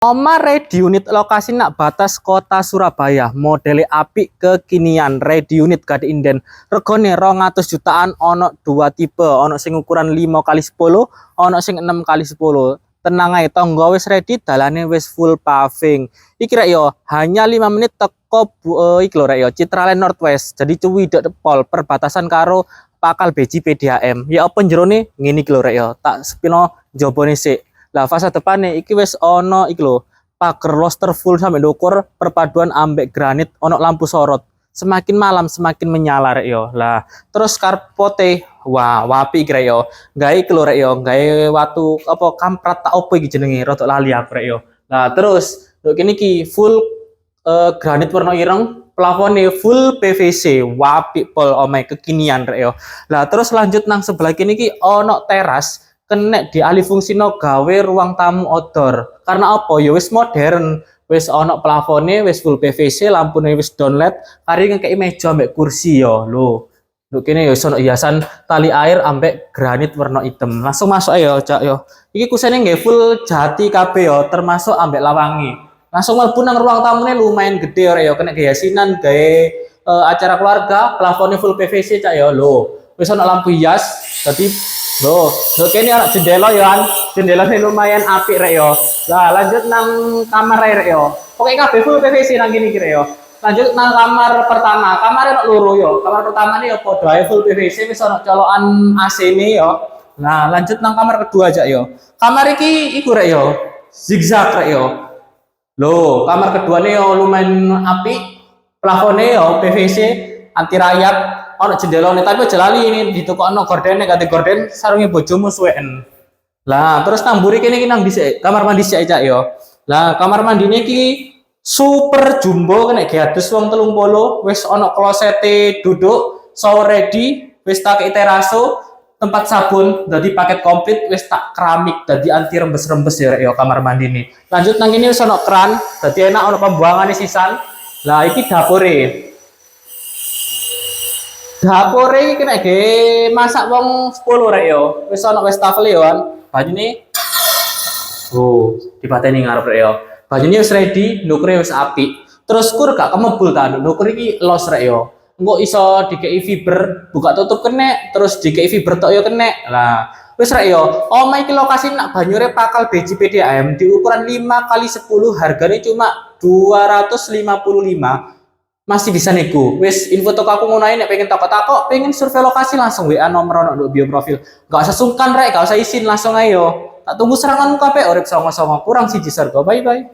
Oma ready unit lokasi nak batas kota Surabaya, modele apik kekinian, ready unit gak inden. Regone 200 jutaan, ono 2 tipe, ono sing ukuran 5x10, ono sing 6x10. Tenang ae, tonggo wis ready, dalane wis full paving. Iki rek yo, hanya 5 menit teko iki lho rek yo, Citraland Northwest. Jadi cuwidok pol perbatasan karo Pakal Beji PDAM. Ya open jerone ngene iki lho rek yo, tak spino jobone sik. Lah fase depannya iki wis ono iki lho, pagar loster full sampai ndukur, perpaduan ambek granit, ono lampu sorot. Semakin malam semakin menyala rek yo. Lah terus karpote, wah wapi iki rek yo. Gawe iki lho rek yo, gawe watu apa kamprat tak opo iki jenenge, rodok lali aku rek yo. Lah terus nduk kene iki full granit warna ireng, plafonnya full PVC, wapi pol omai kekinian rek yo. Lah terus lanjut nang sebelah kene iki ono teras, kena dialih fungsino gawe ruang tamu outdoor. Karena apa ya wis modern, wis ono plafone, wis full PVC, lampune wis downlight, kari ngekeki meja ambek kursi yo lho. Lho kene ya ono hiasan tali air ambek granit warna hitam. Langsung masuk ayo cak yo. Iki kusene nggih full jati kabeh yo, termasuk ambek lawangi. Langsung mlebu nang ruang tamune lumayan gede ora yo, kena hiasinan gawe acara keluarga, plafonnya full PVC cak yo lho. Wis ono lampu hias, dadi loh, kene ana jendela yo an. Jendelane lumayan apik rek yo. Lah lanjut nang kamar rek yo. Pokoke kabeh full PVC nang kene iki rek yo. Lanjut nang kamar pertama. Kamar ono loro yo. Kamar pertama nih yo padha ae full PVC, wis ono colokan AC-ne yo. Nah, lanjut nang kamar kedua aja yo. Kamar iki iku rek yo. Zigzag rek yo. Loh, kamar kedua nih yo lumayan apik. Plafonnya yo PVC anti rayap. Ono jendela nih, tapi aja lali ini ditukokno gordene ganti gorden sarunge bojomu suweken. Lah terus tamburi kene iki nang dhisik kamar mandi sik cak yo. Lah kamar mandine iki super jumbo kena diadus wong 30, wis ono klosete duduk, shower ready, wis tak teraso, tempat sabun, dadi paket komplit, wis tak keramik, dadi anti rembes-rembes ya yo kamar mandi ini. Lanjut nang ini wis ono kran, dadi enak ono pembuangane sisan. Lah iki dapure. Dapur iki kena ge masak wong 10 rek yo. Wis ana wastafel yo kan. Banyune dipateni ngarep rek yo. Banyune wis ready, ndukure wis apik. Terus kur gak kemebul ta, ndukur iki los rek yo. Engko iso dikei fiber, buka tutup kene, terus dikei fiber tok yo kene. Lah, wis rek yo. Omah iki lokasi nak Banyure Pakal Beji PDAM di ukuran 5x10, harganya cuma 255. Masih bisa nego. Wes info toko aku ngono ae, nek pengen takok-takok, pengen survei lokasi langsung WA nomor ono bio profil. Gak usah sungkan rek, gak usah izin, langsung ayo. Tak tunggu seranganmu kabeh urip songo-songo kurang siji sarga. Bye bye.